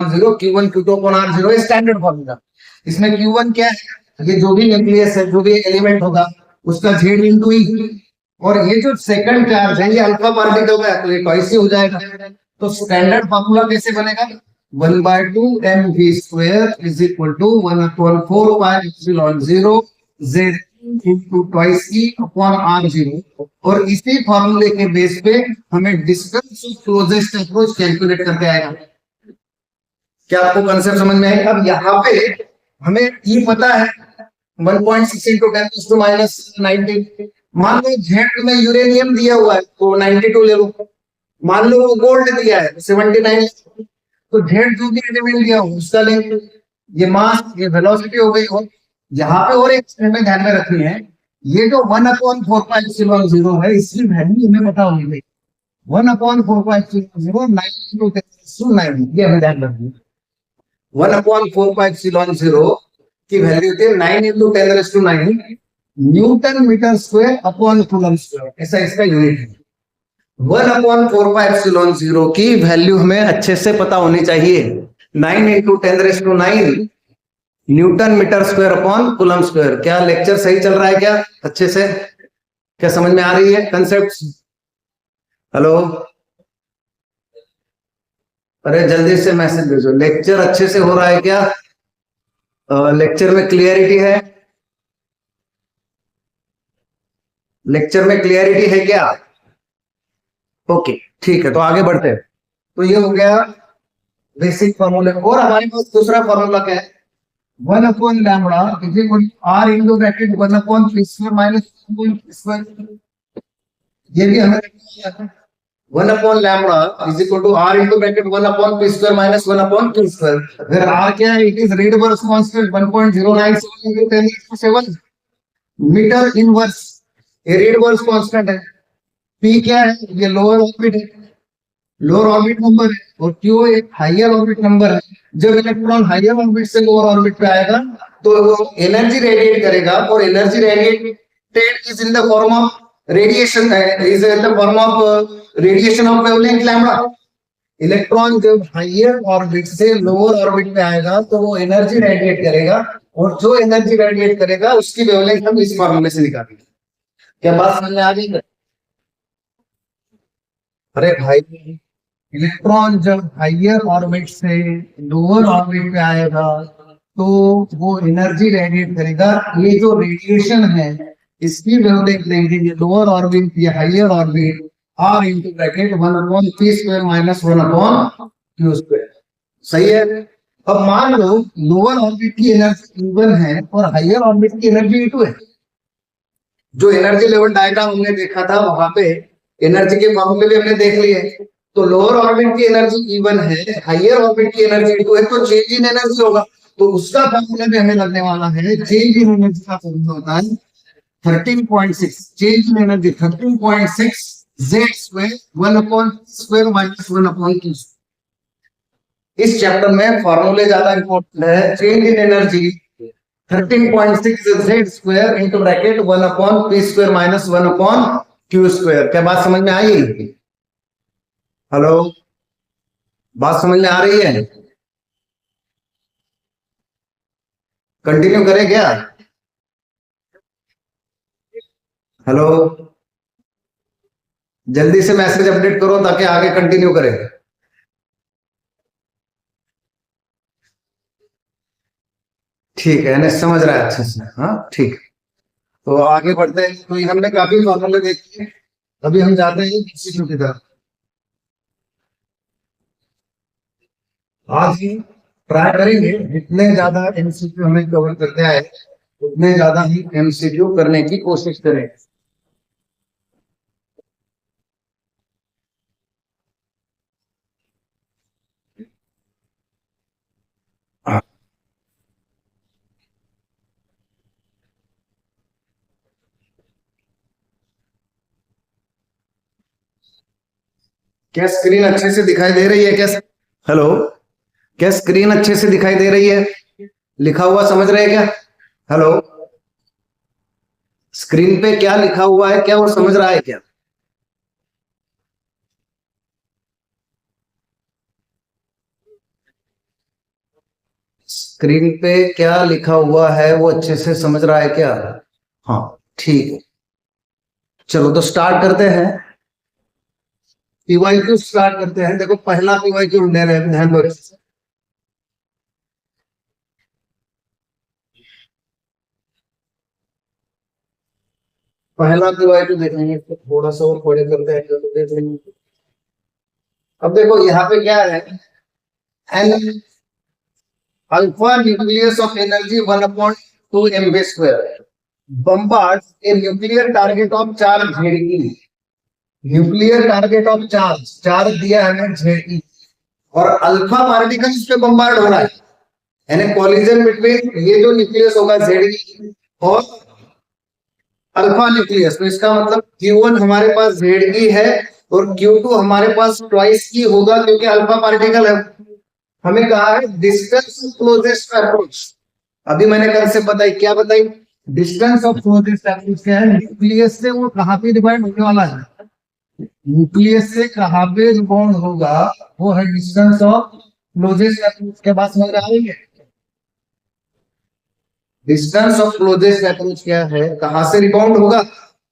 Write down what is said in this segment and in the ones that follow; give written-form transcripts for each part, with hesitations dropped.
Zero, Q1 Q2 upon R zero, standard formula. इसमें Q1 क्या है, ये जो भी न्यूक्लियस है, जो भी एलिमेंट होगा उसका Z इंटू ई, और ये जो सेकंड चार्ज है ये अल्फा पार्टिकल का है, तो ये ट्वाइस ही हो जाएगा। तो स्टैंडर्ड फॉर्मूला कैसे बनेगा, 1/2 mv square is equal to 1/4 pi epsilon 0 Z into twice E upon R zero, और इसी फॉर्मूले के बेस पे हमें distance of closest approach calculate करके आएगा। क्या आपको कंसेप्ट समझ में आएगा? अब यहाँ पे हमें ये पता है 1.6 इंटू 10⁻⁻⁹ मान लो जेड में यूरेनियम दिया हुआ है तो 92 ले लो, मान लो वो गोल्ड दिया है 79, तो जेड जो भी एलिमेंट दिया हो उसका लेंगे। ये मास, ये वेलोसिटी हो गई। और यहाँ पे और एक हमें ध्यान में रखनी है, ये जो 1/4πε0 है इसकी वैल्यू हमें पता होनी चाहिए। 1/4πε0 9 ये हमें ध्यान रखनी है। 1/4πε0 की वैल्यू होती है 9 × 10⁹ newton metre square upon coulomb square, ऐसा इसका यूनिट है। 1/4πε0 की वैल्यू हमें अच्छे से पता होनी चाहिए, 9 × 10⁹ newton metre square upon coulomb square. क्या लेक्चर सही चल रहा है? क्या अच्छे से, क्या समझ में आ रही है कंसेप्ट? हेलो, अरे जल्दी से मैसेज भेजो, लेक्चर अच्छे से हो रहा है क्या? लेक्चर में क्लियरिटी है? लेक्चर में क्लियरिटी है क्या? ओके, ठीक है, तो आगे बढ़ते हैं। तो ये हो गया बेसिक फॉर्मूले। और हमारे पास दूसरा फॉर्मूला क्या है, 1/λ is equal to R into bracket 1/p² minus p²। ये भी हमें 1/λ is equal to R into bracket 1/p² minus 1/q²। अगर R क्या है, it is Rydberg constant 1.097 × 10⁻⁷ metre inverse, ये रेडबर्ग कांस्टेंट है। P क्या है, ये लोअर ऑर्बिट है, लोअर ऑर्बिट नंबर है, और Q एक हायर ऑर्बिट नंबर है। जब इलेक्ट्रॉन हायर ऑर्बिट से लोअर ऑर्बिट पे आएगा तो वो एनर्जी रेडिएट करेगा, और energy radiated is in the form of radiation, is in the form of radiation of wavelength lambda. Electron जब हायर ऑर्बिट से लोअर ऑर्बिट पे आएगा तो वो एनर्जी रेडिएट करेगा, और जो एनर्जी रेडिएट करेगा उसकी वेवलेंथ हम इस फॉर्मूले से निकालेंगे। क्या बात समझ में आ गई? अरे भाई, इलेक्ट्रॉन जब हायर ऑर्बिट से लोअर ऑर्बिट पे आएगा तो वो एनर्जी रेडिएट करेगा। ये जो रेडिएशन है इसकी वेवलेंथ लेंगे, ये लोअर ऑर्बिट, ये higher orbit, R into bracket 1/p² minus 1/q²। सही है? अब मान लो लोअर ऑर्बिट की एनर्जी E1 है और हायर ऑर्बिट की एनर्जी E2 है। जो एनर्जी लेवल डायग्राम हमने देखा था वहां पे एनर्जी के फॉर्मूले भी हमने देख लिए। तो लोअर ऑर्बिट की एनर्जी E1 है, हायर ऑर्बिट की एनर्जी E2 है, तो चेंज इन एनर्जी होगा। तो उसका फॉर्मूला भी हमें लगने वाला है, चेंज इन एनर्जी का फॉर्मूला होता है 13.6, change in energy 13.6 Z² 1/p² minus 1/q²। इस चैप्टर में फॉर्मूले ज्यादा इंपॉर्टेंट है। Change in energy 13.6 Z² into bracket 1/p² minus 1/q²। क्या बात समझ में आई? हेलो, बात समझ में आ रही है? कंटिन्यू करें क्या? हेलो, जल्दी से मैसेज अपडेट करो ताकि आगे कंटिन्यू करें। ठीक है, यानी समझ रहा है अच्छे से? हाँ, ठीक है, तो आगे बढ़ते हैं। तो हमने काफी फॉर्मूले देखे, अभी हम जाते हैं एमसीक्यू की तरफ। आज ही ट्राई करेंगे जितने ज्यादा एमसीक्यू हमें कवर करते आए उतने ज्यादा ही एमसीक्यू करने की कोशिश करें। क्या स्क्रीन अच्छे से दिखाई दे रही है? क्या हेलो, क्या स्क्रीन अच्छे से दिखाई दे रही है? लिखा हुआ समझ रहे हैं क्या? हेलो, स्क्रीन पे क्या लिखा हुआ है, क्या वो समझ रहा है क्या? स्क्रीन पे क्या लिखा हुआ है वो अच्छे से समझ रहा है क्या? हाँ ठीक है, चलो तो स्टार्ट करते हैं। पीवाईक्यू स्टार्ट करते हैं। देखो पहला पीवाईक्यू ले रहे हैं, ध्यान दो। पहला पीवाईक्यू देखेंगे तो थोड़ा सा और पढ़े करते हैं तो देख लेंगे। अब देखो यहाँ पे क्या है, an alpha nucleus of energy 1/2 mv square bombards a nuclear target of charge Ze। Nuclear target of charge दिया है हमें Ze और अल्फा पार्टिकल इस पे बम्बार्ड हो रहा है, यानी कोलिजन बिटवीन ये जो न्यूक्लियस होगा Ze और अल्फा न्यूक्लियस। तो इसका मतलब Q1 हमारे पास Ze है और Q2 हमारे पास ट्वाइस की होगा क्योंकि अल्फा पार्टिकल है। हमें कहा है डिस्टेंस ऑफ क्लोजेस्ट अप्रोच। अभी मैंने कल से बताई, क्या बताई? डिस्टेंस ऑफ क्लोजेस्ट अप्रोच क्या है? न्यूक्लियस से वो कहां पे डिवाइड होने वाला है, न्यूक्लियस से कहां पे रिबाउंड होगा, वो है डिस्टेंस ऑफ क्लोजेस्ट अप्रोच। के बाद समझ रहे हैं डिस्टेंस ऑफ क्लोजेस्ट अप्रोच क्या है, कहां से रिबाउंड होगा।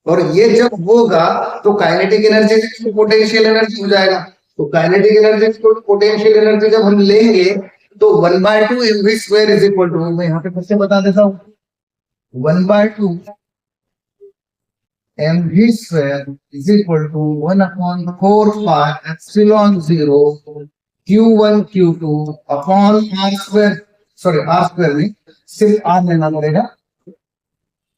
और ये जब होगा तो काइनेटिक एनर्जी पोटेंशियल एनर्जी हो जाएगा। तो काइनेटिक एनर्जी को पोटेंशियल एनर्जी जब हम लेंगे तो 1/2 mv square is equal to, मैं यहाँ पे फिर से बता देता हूँ, 1/2 mv square is equal to 1/4 pi epsilon 0 q1 q2 upon r square, sorry r square नहीं, सिर्फ r लेना पड़ेगा।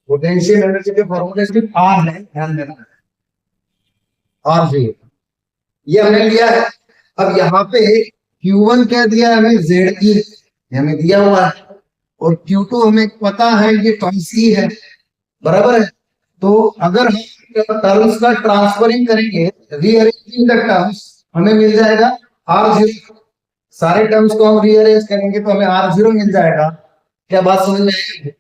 पोटेंशियल एनर्जी के फॉर्मूले सिर्फ r है, ध्यान देना, r0 ये हमने लिया है। अब यहाँ पे Q1 क्या दिया है हमें, Ze हमें दिया हुआ है और Q2 हमें पता है ये ट्वाइस ही है, बराबर है। तो अगर हम टर्म्स का ट्रांसफरिंग करेंगे, रीअरेंजिंग द टर्म्स, हमें मिल जाएगा R0। सारे टर्म्स को हम रीअरेंज करेंगे तो हमें R0 मिल जाएगा। क्या बात समझ में आएगी?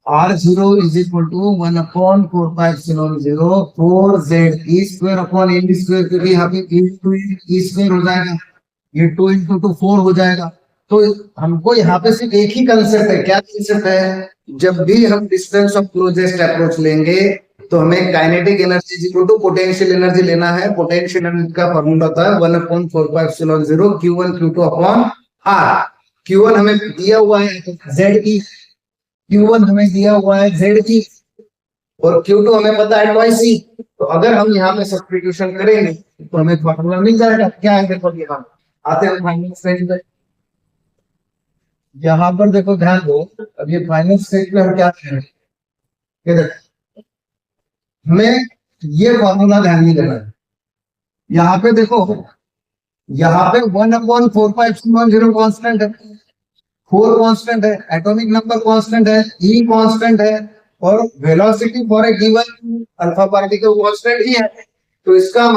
R0 is equal to 1/4 pi epsilon 0 4Ze square upon mv square, क्योंकि यहाँ पे e स्क्वायर हो जाएगा, ये 2 into 2 4 हो जाएगा। तो हमको यहाँ पे सिर्फ एक ही कंसेप्ट है, क्या कंसेप्ट है? जब भी हम डिस्टेंस ऑफ क्लोजेस्ट अप्रोच लेंगे तो हमें kinetic energy is equal to potential energy लेना है। पोटेंशियल एनर्जी का फॉर्मूला होता है 1/4 pi epsilon 0 q1 q2 upon r। q1 हमें दिया हुआ है Ze, Q1 हमें दिया हुआ है Ze और Q2 हमें पता है ट्वाइस ही। तो अगर हम यहाँ पे सब्स्टिट्यूशन करेंगे तो हमें फॉर्मूला मिल जाएगा। क्या है देखो, यहाँ आते हैं फाइनल स्टेज पे। यहाँ पर देखो ध्यान दो, अब ये फाइनल स्टेज पे हम क्या करेंगे, हमें ये फॉर्मूला ध्यान में देना है। यहाँ पे देखो, यहाँ पे 1/4 pi epsilon 0 कांस्टेंट है, 4 कांस्टेंट है, एटॉमिक नंबर कांस्टेंट है, ई कांस्टेंट है और velocity for a given alpha particle constant ही है। तो इसका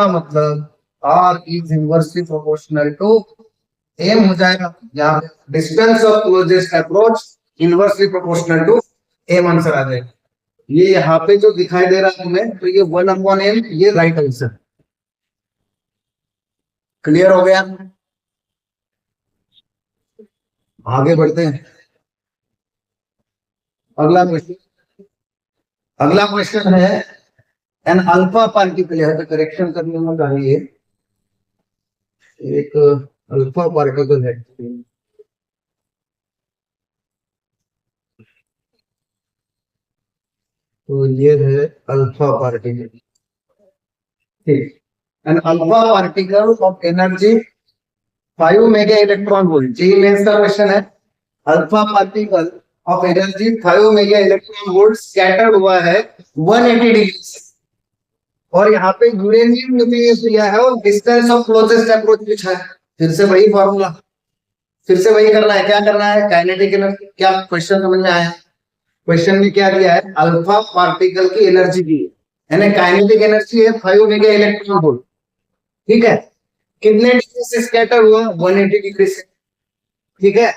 मतलब R is inversely proportional to m हो जाएगा। यहाँ distance of closest approach inversely proportional to m answer आ जाएगा। ये यहाँ पे जो दिखाई दे रहा है तुम्हें, तो ये 1/m, ये राइट आंसर। क्लियर हो गया? आगे बढ़ते हैं। अगला क्वेश्चन है एन अल्फा पार्टिकल, यहाँ पे करेक्शन करने में चाहिए, एक अल्फा पार्टिकल है, तो ये है अल्फा पार्टिकल। ठीक, an alpha particle of energy 5 mega electron volt. JEE Mains का क्वेश्चन है, alpha particle of energy 5 mega electron volt scattered हुआ है 180 डिग्री से और यहाँ पे यूरेनियम न्यूक्लियस दिया है और डिस्टेंस ऑफ क्लोजेस्ट अप्रोच पूछा है। फिर से वही फॉर्मूला, फिर से वही करना है। क्या करना है? Kinetic energy. क्या क्वेश्चन समझ में आया? क्वेश्चन में क्या दिया है, अल्फा पार्टिकल की एनर्जी दी है, यानी काइनेटिक एनर्जी है 5 मेगा इलेक्ट्रॉन वोल्ट। ठीक है, कितने डिग्री से स्कैटर हुआ? 180 डिग्री से। ठीक है,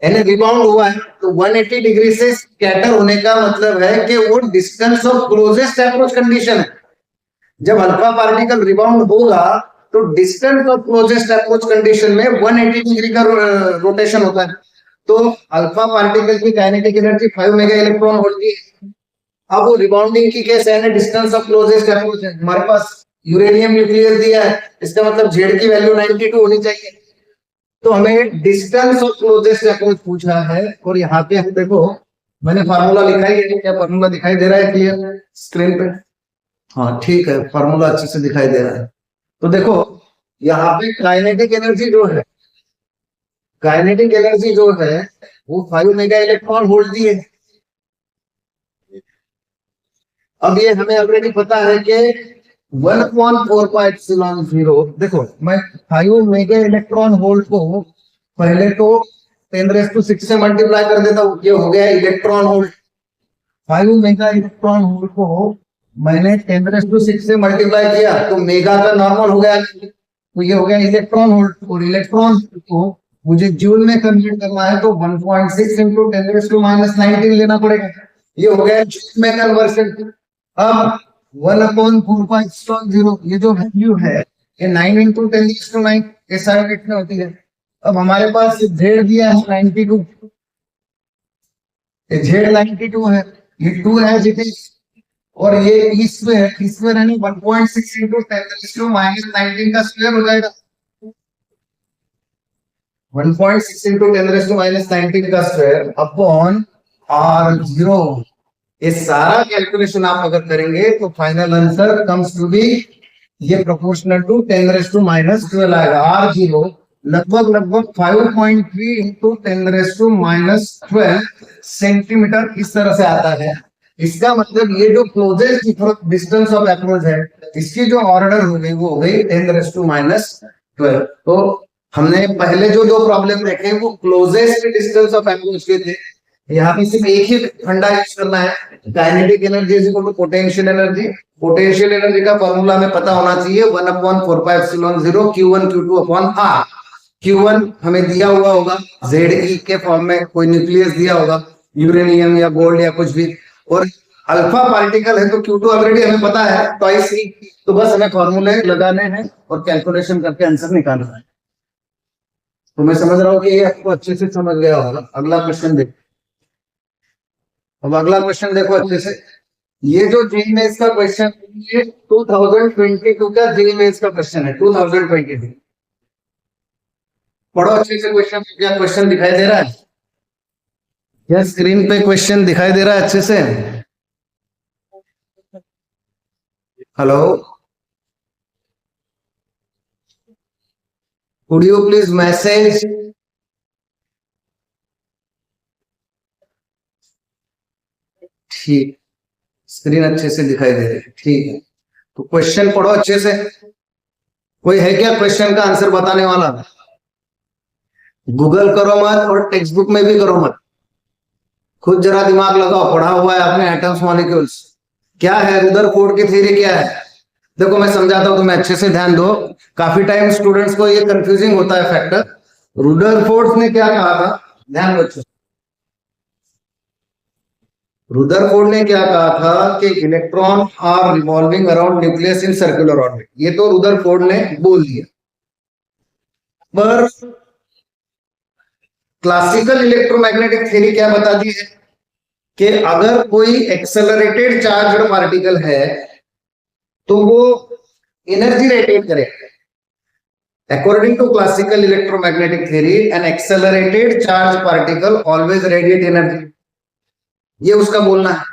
यानी रिबाउंड हुआ है, तो 180 डिग्री से स्कैटर होने का मतलब है कि वो distance of closest approach condition है। जब अल्फा पार्टिकल रिबाउंड होगा तो distance of closest approach condition में 180 डिग्री का रोटेशन होता है। तो अल्फा पार्टिकल की kinetic energy 5 mega electron volt की है। अब वो रिबाउंडिंग की केस है, डिस्टेंस ऑफ क्लोजेस्ट अप्रोच है, हमारे पास यूरेनियम न्यूक्लियस दिया है, इसका मतलब जेड की वैल्यू 92 होनी चाहिए। तो हमें डिस्टेंस ऑफ क्लोजेस्ट अप्रोच पूछा है, और यहाँ पे हम देखो मैंने फार्मूला लिखा है, क्या फार्मूला दिखाई दे रहा है क्लियर स्क्रीन पे? हाँ ठीक है, फार्मूला अच्छे से दिखाई दे रहा है। तो देखो यहाँ पे काइनेटिक एनर्जी जो है, काइनेटिक एनर्जी जो है वो 5 मेगा इलेक्ट्रॉन वोल्ट दी है। अब ये हमें ऑलरेडी पता है कि 1/4πε0, देखो मैं 5 मेगा इलेक्ट्रॉन वोल्ट को पहले तो 10⁶ से मल्टीप्लाई कर देता हूँ, ये हो गया electron volt. 5 mega electron volt को मैंने 10⁶ से मल्टीप्लाई किया तो मेगा का नॉर्मल हो गया, तो ये हो गया इलेक्ट्रॉन वोल्ट। और इलेक्ट्रॉन को मुझे जूल में कन्वर्ट करना है तो 1.6 इंटू 10⁻⁹ लेना पड़ेगा, ये हो गया जूल में कन्वर्शन। अब 1/4πε0 ये जो वैल्यू है ये 9 इंटू 10⁹ इस साइड में होती है। अब हमारे पास जेड दिया है 92, जेड 92 है, ये 2 है जितने, और ये इसमें यानी 1.6 इंटू 10⁻⁹ का स्क्वायर हो जाएगा। 1.6 इंटू 10⁻⁹ का स्क्वायर अपॉन R0। ये सारा कैलकुलेशन आप अगर करेंगे तो final answer comes to be ये प्रोपोर्शनल टू 10⁻⁻12 आएगा। R0 लगभग 5.3 इंटू 10⁻⁻12 सेंटीमीटर इस तरह से आता है। इसका मतलब ये जो क्लोजेस्ट डिस्टेंस ऑफ अप्रोच है इसकी जो ऑर्डर हो गई वो हो गई 10⁻12। तो हमने पहले जो दो प्रॉब्लम देखे वो क्लोजेस्ट डिस्टेंस ऑफ अप्रोच के थे। यहाँ पे सिर्फ एक ही फंडा यूज करना है, kinetic energy is equal to potential energy. Potential energy का फॉर्मूला हमें पता होना चाहिए 1/4πε0 Q1 Q2 upon R। Q1 हमें दिया हुआ होगा Ze के फॉर्म में, कोई न्यूक्लियस दिया होगा यूरेनियम या गोल्ड या कुछ भी, और अल्फा पार्टिकल है तो Q2 ऑलरेडी हमें पता है ट्वाइस ही, तो बस हमें फॉर्मूले लगाने हैं और कैलकुलेशन करके आंसर निकालना है। तो मैं समझ रहा हूँ कि ये आपको अच्छे से समझ गया होगा। अगला क्वेश्चन देखो। अब अगला क्वेश्चन देखो अच्छे से, ये जो जेईई मेंस का क्वेश्चन ये 2022 का जेईई मेंस का क्वेश्चन है, 2022। पढ़ो अच्छे से क्वेश्चन, क्या क्वेश्चन दिखाई दे रहा है? क्या स्क्रीन पे क्वेश्चन दिखाई दे रहा है अच्छे से? Hello, could you please message? ठीक, स्क्रीन अच्छे से दिखाई दे रही है, ठीक है। तो क्वेश्चन पढ़ो अच्छे से। कोई है क्या क्वेश्चन का आंसर बताने वाला? गूगल करो मत और टेक्स्ट बुक में भी करो मत, खुद जरा दिमाग लगाओ। पढ़ा हुआ है आपने एटम्स मॉलिक्यूल्स, क्या है रुदरफोर्ड की थ्योरी क्या है? देखो मैं समझाता हूं, तुम्हें अच्छे से ध्यान दो। काफी टाइम स्टूडेंट्स को ये कंफ्यूजिंग होता है फैक्टर। रुदरफोर्ड ने क्या कहा था, ध्यान रखो। रुदरफोर्ड ने क्या कहा था कि electron are revolving around nucleus in circular orbit, ये तो रुदरफोर्ड ने बोल दिया। पर क्लासिकल इलेक्ट्रोमैग्नेटिक थ्योरी क्या बताती है कि अगर कोई एक्सेलरेटेड चार्ज्ड पार्टिकल है तो वो एनर्जी रेडिएट करेगा। According to classical electromagnetic theory an accelerated charge particle always radiate energy, ये उसका बोलना है।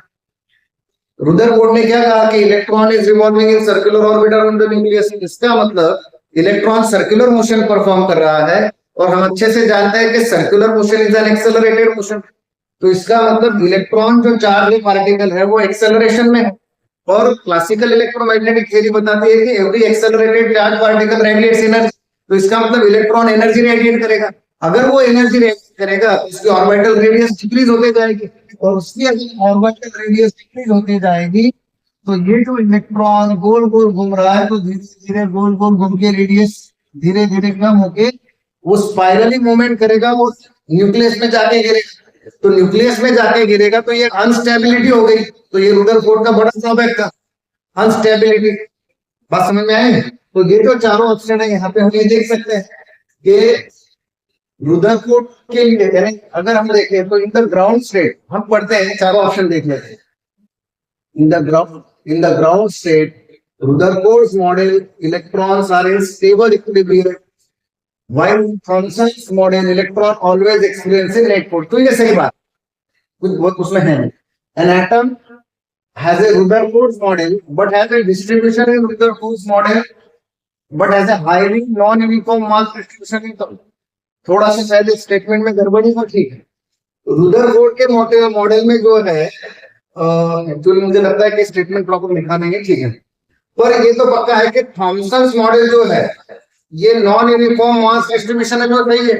रुदरफोर्ड ने क्या कहा कि electron is revolving in circular orbit around the nucleus, इसका मतलब इलेक्ट्रॉन सर्कुलर मोशन परफॉर्म कर रहा है, और हम अच्छे से जानते हैं कि circular motion is an accelerated motion. तो इसका मतलब इलेक्ट्रॉन जो चार्ज पार्टिकल है वो एक्सेलरेशन में है, और क्लासिकल इलेक्ट्रोमैग्नेटिक थ्योरी बताती है कि every accelerated charge particle radiates energy. तो इसका मतलब इलेक्ट्रॉन एनर्जी रेडिएट करेगा। अगर वो एनर्जी रेडिएट करेगा तो उसकी ऑर्बिटल रेडियस डिक्रीज होते जाएगी, और उसकी अगर ऑर्बिटल रेडियस डिक्रीज होती जाएगी तो ये जो इलेक्ट्रॉन गोल गोल घूम रहा है तो धीरे धीरे गोल गोल घूम के रेडियस धीरे धीरे कम होके वो स्पाइरली मूवमेंट करेगा, वो न्यूक्लियस में जाके गिरेगा। तो न्यूक्लियस में जाके गिरेगा तो ये अनस्टेबिलिटी हो गई। तो ये रुदरफोर्ड का बड़ा ड्रॉबैक था, अनस्टेबिलिटी। बात समझ में आई? तो ये जो चारों ऑप्शन है यहाँ पे हम ये देख सकते हैं कि रुदरफोर्ड के लिए, यानी अगर हम देखें तो इन द ग्राउंड स्टेट, हम पढ़ते हैं चारों ऑप्शन देख लेते हैं। In the ground state Rutherford's model electrons are in stable equilibrium while Thomson's model electron always experiencing net force। तो ये सही बात, कुछ उसमें है। An atom has a Rutherford's model but has a distribution in Rutherford's model but has a highly non-uniform mass distribution in। थोड़ा सा शायद स्टेटमेंट में गड़बड़ी हो, ठीक है। रुदरफोर्ड के मॉडल में जो है एक्चुअली मुझे लगता है कि स्टेटमेंट प्रॉपर लिखा नहीं है, ठीक है, पर ये तो पक्का है कि थॉमसन मॉडल जो है ये नॉन यूनिफॉर्म मास डिस्ट्रीब्यूशन है, जो सही है।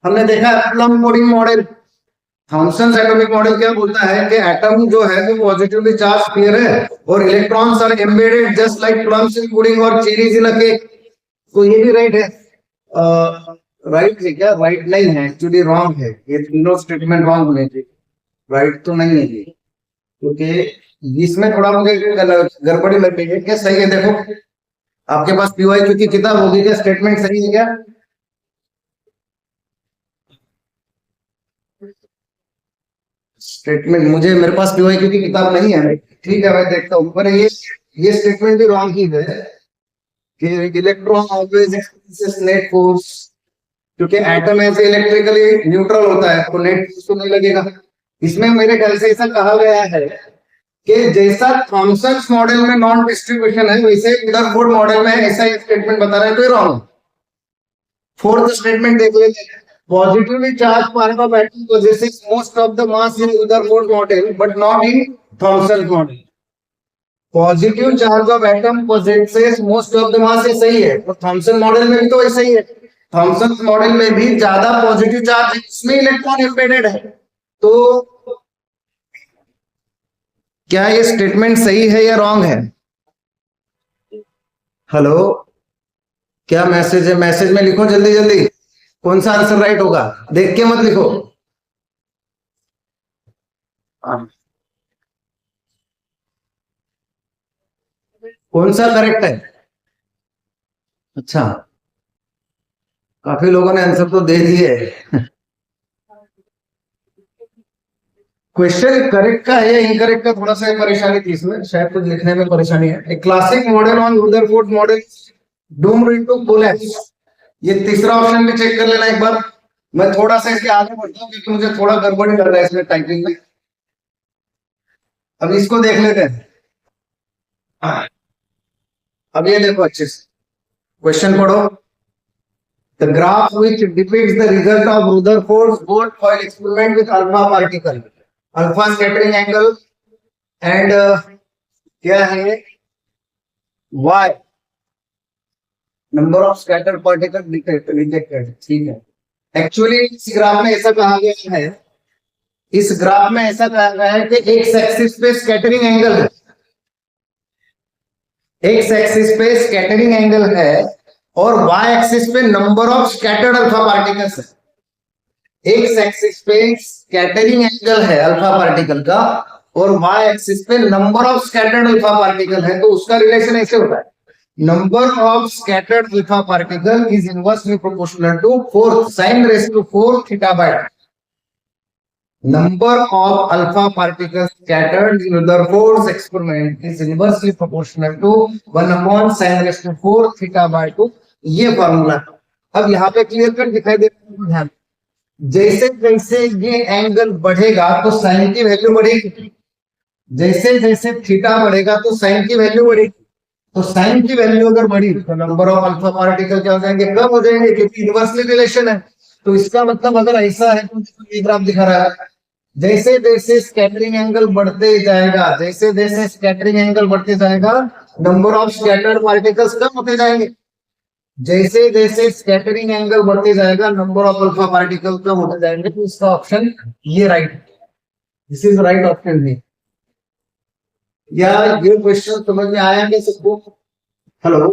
हमने देखा है plum pudding model, Thomson atomic model क्या बोलता है कि एटम जो है वो पॉजिटिवली चार्ज स्फीयर है और electrons are embedded just like plums in pudding और चेरीज इन अ केक। तो ये भी राइट है, राइट है क्या? राइट नहीं है, एक्चुअली रॉन्ग है, ये तीनों स्टेटमेंट रॉन्ग होने चाहिए, राइट तो नहीं है, क्योंकि इसमें थोड़ा मुझे गड़बड़ी लग रही है। क्या सही है? देखो आपके पास पीवाईक्यू की किताब होगी, क्या स्टेटमेंट सही है क्या? स्टेटमेंट मुझे, मेरे पास पीवाईक्यू की किताब नहीं है, ठीक है, मैं देखता हूँ, पर ये स्टेटमेंट भी रॉन्ग ही है कि electron always experiences net force, क्योंकि एटम ऐसे इलेक्ट्रिकली न्यूट्रल होता है तो नेट फोर्स तो नहीं लगेगा। इसमें मेरे ख्याल से ऐसा कहा गया है कि जैसा थॉमसन मॉडल में नॉन डिस्ट्रीब्यूशन है वैसे रुदरफोर्ड मॉडल में ऐसा स्टेटमेंट बता रहा है, तो ये रॉन्ग। फोर्थ स्टेटमेंट देख लेते हैं। Positively charge part of atom possesses most of the mass in Rutherford model but not in Thomson's model। Positive charge of atom possesses most of the mass, ये सही है, और थॉमसन मॉडल में भी तो वैसा ही है। थॉमसन मॉडल में भी ज्यादा पॉजिटिव चार्ज है, इसमें इलेक्ट्रॉन एम्बेडेड है। तो क्या ये स्टेटमेंट सही है या रॉन्ग है? हेलो, क्या मैसेज है? मैसेज में लिखो जल्दी जल्दी, कौन सा आंसर राइट होगा, देख के मत लिखो। कौन सा करेक्ट है? अच्छा, काफी लोगों ने आंसर तो दे दिए। क्वेश्चन करेक्ट का है या इनकरेक्ट का थोड़ा सा परेशानी थी इसमें, शायद कुछ लिखने में परेशानी है। A classic model on Rutherford model doomed into collapse, ये तीसरा ऑप्शन भी चेक कर लेना एक बार। मैं थोड़ा सा इसके आगे बढ़ता हूँ क्योंकि मुझे थोड़ा गड़बड़ी लग रहा है इसमें टाइपिंग में। अब इसको देख लेते हैं। अब ये देखो अच्छे से, क्वेश्चन पढ़ो। The graph which depicts the result of Rutherford's gold foil experiment with alpha particle, alpha scattering angle and क्या है y, number of scattered particles rejected, ठीक है। एक्चुअली इस ग्राफ में ऐसा कहा गया है, इस ग्राफ में ऐसा कहा गया है कि एक्स एक्सिस पे स्कैटरिंग एंगल है, एक्स एक्सिस पे स्कैटरिंग एंगल है और y एक्सिस पे number of scattered alpha particles है। एक्स एक्सिस पे स्कैटरिंग एंगल है अल्फा पार्टिकल का और y एक्सिस पे number of scattered alpha particle है, तो उसका रिलेशन ऐसे होता है, number of scattered alpha particle is inversely proportional to 4 sin raised to 4 theta by number of alpha particles scattered in Rutherford's experiment is inversely proportional to 1 upon sin raised to 4 theta by 2। ये formula अब यहाँ पे clear कर दिखाई दे रहा है। जैसे जैसे ये एंगल बढ़ेगा तो साइन की वैल्यू बढ़ेगी, जैसे जैसे थीटा बढ़ेगा तो साइन की वैल्यू बढ़ेगी। तो साइन की वैल्यू अगर बढ़ी तो नंबर ऑफ अल्फा पार्टिकल क्या हो जाएंगे, कम हो जाएंगे, क्योंकि इनवर्सली रिलेशन है। तो इसका मतलब अगर ऐसा है तो ये ग्राफ दिखा रहा है, जैसे जैसे स्कैटरिंग एंगल बढ़ते जाएगा, जैसे जैसे स्कैटरिंग एंगल बढ़ते जाएगा नंबर ऑफ स्कैटर्ड पार्टिकल्स कम होते जाएंगे, जैसे जैसे स्कैटरिंग एंगल बढ़ते जाएगा नंबर ऑफ अल्फा पार्टिकल कम होते जाएंगे। तो इसका ऑप्शन ये right, this is right option B. या ये क्वेश्चन समझ में आया क्या सबको? हेलो,